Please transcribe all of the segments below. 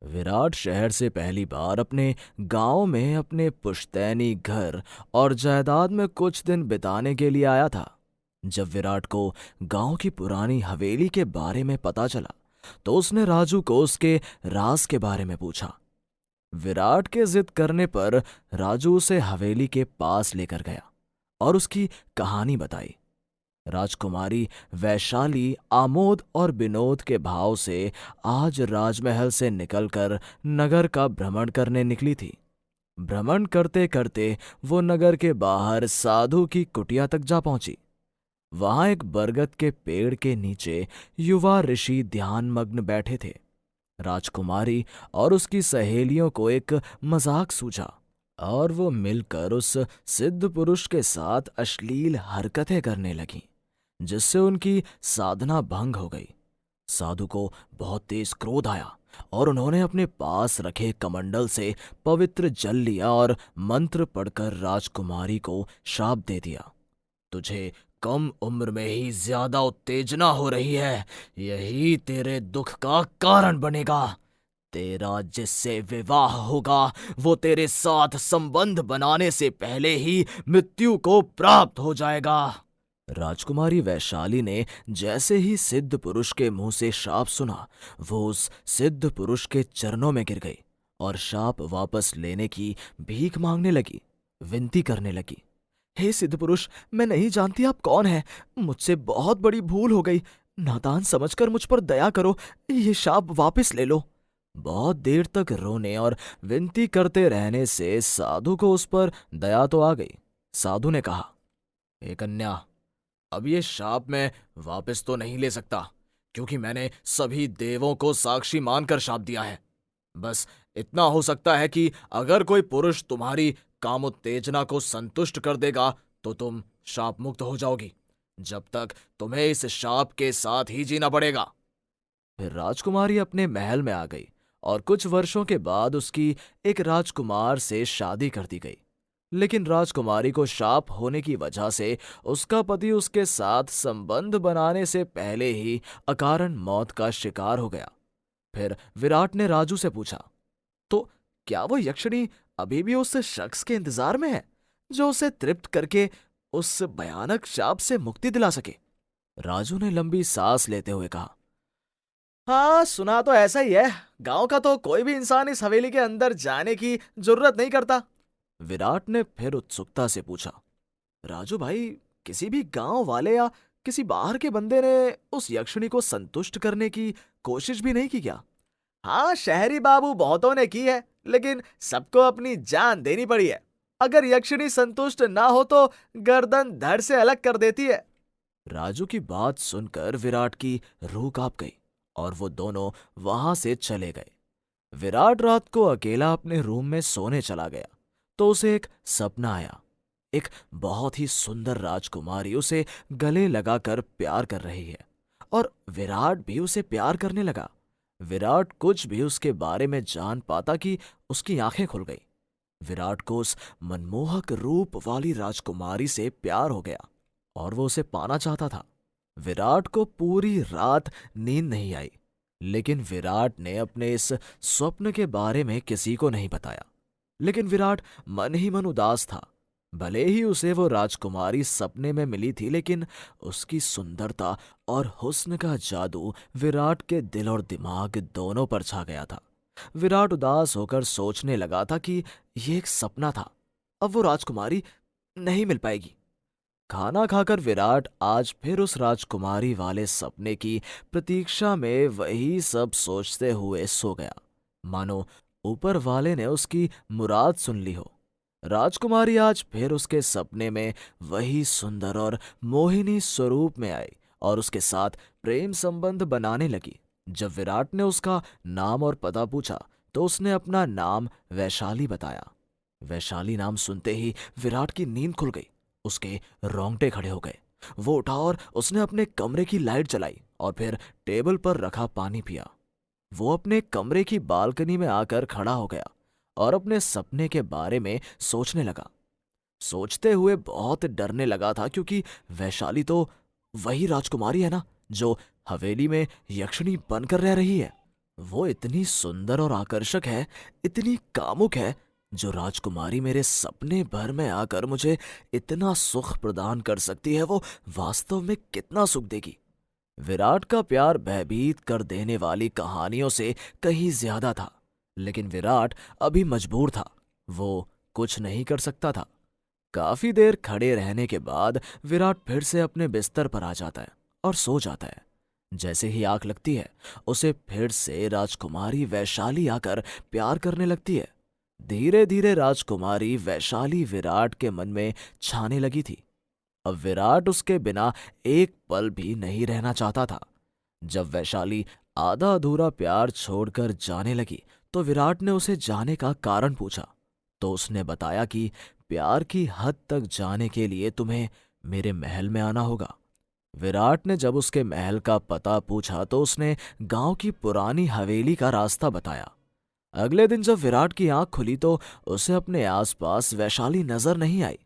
विराट शहर से पहली बार अपने गांव में अपने पुश्तैनी घर और जायदाद में कुछ दिन बिताने के लिए आया था। जब विराट को गांव की पुरानी हवेली के बारे में पता चला तो उसने राजू को उसके राज के बारे में पूछा। विराट के जिद करने पर राजू उसे हवेली के पास लेकर गया और उसकी कहानी बताई। राजकुमारी वैशाली आमोद और विनोद के भाव से आज राजमहल से निकलकर नगर का भ्रमण करने निकली थी। भ्रमण करते करते वो नगर के बाहर साधु की कुटिया तक जा पहुंची। वहां एक बरगद के पेड़ के नीचे युवा ऋषि ध्यानमग्न बैठे थे। राजकुमारी और उसकी सहेलियों को एक मजाक सूझा और वो मिलकर उस सिद्ध पुरुष के साथ अश्लील हरकतें करने लगीं, जिससे उनकी साधना भंग हो गई। साधु को बहुत तेज क्रोध आया और उन्होंने अपने पास रखे कमंडल से पवित्र जल लिया और मंत्र पढ़कर राजकुमारी को शाप दे दिया। तुझे कम उम्र में ही ज्यादा उत्तेजना हो रही है, यही तेरे दुख का कारण बनेगा। तेरा जिससे विवाह होगा वो तेरे साथ संबंध बनाने से पहले ही मृत्यु को प्राप्त हो जाएगा। राजकुमारी वैशाली ने जैसे ही सिद्ध पुरुष के मुंह से शाप सुना, वो उस सिद्ध पुरुष के चरणों में गिर गई और शाप वापस लेने की भीख मांगने लगी, विनती करने लगी। हे सिद्ध पुरुष, मैं नहीं जानती आप कौन हैं। मुझसे बहुत बड़ी भूल हो गई। नादान समझकर मुझ पर दया करो, ये शाप वापस ले लो। बहुत देर तक रोने और विनती करते रहने से साधु को उस पर दया तो आ गई। साधु ने कहा, हे कन्या, अब ये शाप मैं वापस तो नहीं ले सकता, क्योंकि मैंने सभी देवों को साक्षी मानकर शाप दिया है। बस इतना हो सकता है कि अगर कोई पुरुष तुम्हारी कामोत्तेजना को संतुष्ट कर देगा तो तुम शाप मुक्त हो जाओगी। जब तक तुम्हें इस शाप के साथ ही जीना पड़ेगा। फिर राजकुमारी अपने महल में आ गई और कुछ वर्षों के बाद उसकी एक राजकुमार से शादी कर दी गई। लेकिन राजकुमारी को शाप होने की वजह से उसका पति उसके साथ संबंध बनाने से पहले ही अकारण मौत का शिकार हो गया। फिर विराट ने राजू से पूछा, तो क्या वो यक्षिणी अभी भी उस शख्स के इंतजार में है जो उसे तृप्त करके उस भयानक शाप से मुक्ति दिला सके? राजू ने लंबी सांस लेते हुए कहा, हाँ, सुना तो ऐसा ही है। गांव का तो कोई भी इंसान इस हवेली के अंदर जाने की जरूरत नहीं करता। विराट ने फिर उत्सुकता से पूछा, राजू भाई, किसी भी गांव वाले या किसी बाहर के बंदे ने उस यक्षिणी को संतुष्ट करने की कोशिश भी नहीं की क्या? हाँ, शहरी बाबू बहुतों ने की है, लेकिन सबको अपनी जान देनी पड़ी है। अगर यक्षिणी संतुष्ट ना हो तो गर्दन धड़ से अलग कर देती है। राजू की बात सुनकर विराट की रूह कांप गई और वो दोनों वहां से चले गए। विराट रात को अकेला अपने रूम में सोने चला गया तो उसे एक सपना आया। एक बहुत ही सुंदर राजकुमारी उसे गले लगाकर प्यार कर रही है और विराट भी उसे प्यार करने लगा। विराट कुछ भी उसके बारे में जान पाता कि उसकी आंखें खुल गई। विराट को उस मनमोहक रूप वाली राजकुमारी से प्यार हो गया और वो उसे पाना चाहता था। विराट को पूरी रात नींद नहीं आई, लेकिन विराट ने अपने इस स्वप्न के बारे में किसी को नहीं बताया। लेकिन विराट मन ही मन उदास था। भले ही उसे वो राजकुमारी सपने में मिली थी, लेकिन उसकी सुंदरता और हुस्न का जादू विराट के दिल और दिमाग दोनों पर छा गया था। विराट उदास होकर सोचने लगा था कि यह एक सपना था, अब वो राजकुमारी नहीं मिल पाएगी। खाना खाकर विराट आज फिर उस राजकुमारी वाले सपने की प्रतीक्षा में वही सब सोचते हुए सो गया, मानो ऊपर वाले ने उसकी मुराद सुन ली हो। राजकुमारी आज फिर उसके सपने में वही सुंदर और मोहिनी स्वरूप में आई और उसके साथ प्रेम संबंध बनाने लगी। जब विराट ने उसका नाम और पता पूछा तो उसने अपना नाम वैशाली बताया। वैशाली नाम सुनते ही विराट की नींद खुल गई। उसके रोंगटे खड़े हो गए। वो उठा और उसने अपने कमरे की लाइट जलाई और फिर टेबल पर रखा पानी पिया। वो अपने कमरे की बालकनी में आकर खड़ा हो गया और अपने सपने के बारे में सोचने लगा। सोचते हुए बहुत डरने लगा था, क्योंकि वैशाली तो वही राजकुमारी है ना जो हवेली में यक्षिणी बनकर रह रही है। वो इतनी सुंदर और आकर्षक है, इतनी कामुक है। जो राजकुमारी मेरे सपने भर में आकर मुझे इतना सुख प्रदान कर सकती है, वो वास्तव में कितना सुख देगी। विराट का प्यार भयभीत कर देने वाली कहानियों से कहीं ज्यादा था। लेकिन विराट अभी मजबूर था। वो कुछ नहीं कर सकता था। काफी देर खड़े रहने के बाद विराट फिर से अपने बिस्तर पर आ जाता है और सो जाता है। जैसे ही आंख लगती है, उसे फिर से राजकुमारी वैशाली आकर प्यार करने लगती है। धीरे धीरे राजकुमारी वैशाली विराट के मन में छाने लगी थी। अब विराट उसके बिना एक पल भी नहीं रहना चाहता था। जब वैशाली आधा अधूरा प्यार छोड़कर जाने लगी, तो विराट ने उसे जाने का कारण पूछा। तो उसने बताया कि प्यार की हद तक जाने के लिए तुम्हें मेरे महल में आना होगा। विराट ने जब उसके महल का पता पूछा, तो उसने गांव की पुरानी हवेली का रास्ता बताया। अगले दिन जब विराट की आंख खुली, तो उसे अपने आसपास वैशाली नजर नहीं आई।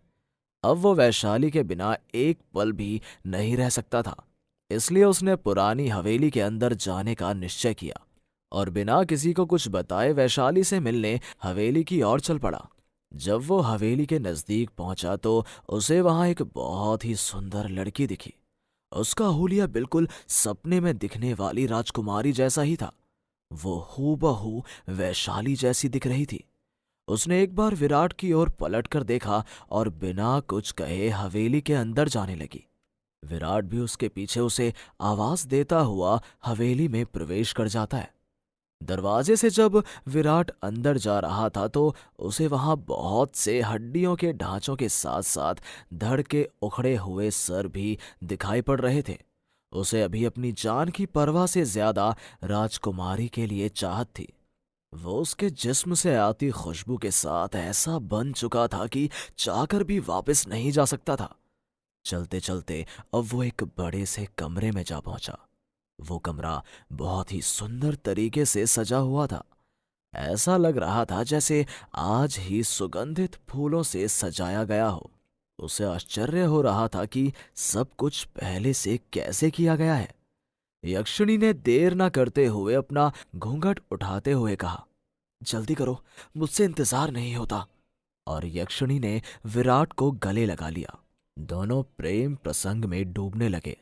अब वो वैशाली के बिना एक पल भी नहीं रह सकता था। इसलिए उसने पुरानी हवेली के अंदर जाने का निश्चय किया और बिना किसी को कुछ बताए वैशाली से मिलने हवेली की ओर चल पड़ा। जब वो हवेली के नजदीक पहुंचा, तो उसे वहां एक बहुत ही सुंदर लड़की दिखी। उसका हुलिया बिल्कुल सपने में दिखने वाली राजकुमारी जैसा ही था। वो हूबहू वैशाली जैसी दिख रही थी। उसने एक बार विराट की ओर पलटकर देखा और बिना कुछ कहे हवेली के अंदर जाने लगी। विराट भी उसके पीछे उसे आवाज देता हुआ हवेली में प्रवेश कर जाता है। दरवाजे से जब विराट अंदर जा रहा था, तो उसे वहां बहुत से हड्डियों के ढांचों के साथ साथ धड़ के उखड़े हुए सर भी दिखाई पड़ रहे थे। उसे अभी अपनी जान की परवाह से ज्यादा राजकुमारी के लिए चाहत थी। वो उसके जिस्म से आती खुशबू के साथ ऐसा बन चुका था कि चाहकर भी वापस नहीं जा सकता था। चलते चलते अब वो एक बड़े से कमरे में जा पहुंचा। वो कमरा बहुत ही सुंदर तरीके से सजा हुआ था। ऐसा लग रहा था जैसे आज ही सुगंधित फूलों से सजाया गया हो। उसे आश्चर्य हो रहा था कि सब कुछ पहले से कैसे किया गया है। यक्षिणी ने देर न करते हुए अपना घूंघट उठाते हुए कहा, जल्दी करो, मुझसे इंतजार नहीं होता। और यक्षिणी ने विराट को गले लगा लिया। दोनों प्रेम प्रसंग में डूबने लगे।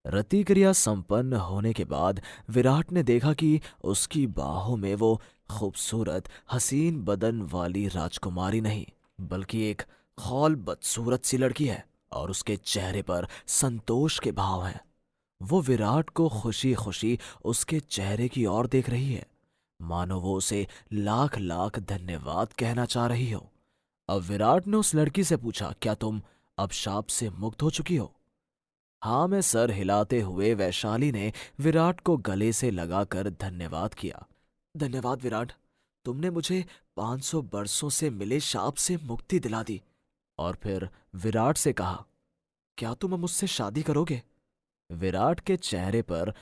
रति क्रिया संपन्न होने के बाद विराट ने देखा कि उसकी बाहों में वो खूबसूरत हसीन बदन वाली राजकुमारी नहीं, बल्कि एक खौल बदसूरत सी लड़की है और उसके चेहरे पर संतोष के भाव हैं। वो विराट को खुशी खुशी उसके चेहरे की ओर देख रही है, मानो वो उसे लाख लाख धन्यवाद कहना चाह रही हो। अब विराट ने उस लड़की से पूछा, क्या तुम अब शाप से मुक्त हो चुकी हो? हाँ, मैं सर हिलाते हुए वैशाली ने विराट को गले से लगाकर धन्यवाद किया। धन्यवाद विराट, तुमने मुझे 500 बरसों से मिले शाप से मुक्ति दिला दी। और फिर विराट से कहा, क्या तुम अब मुझसे शादी करोगे? विराट के चेहरे पर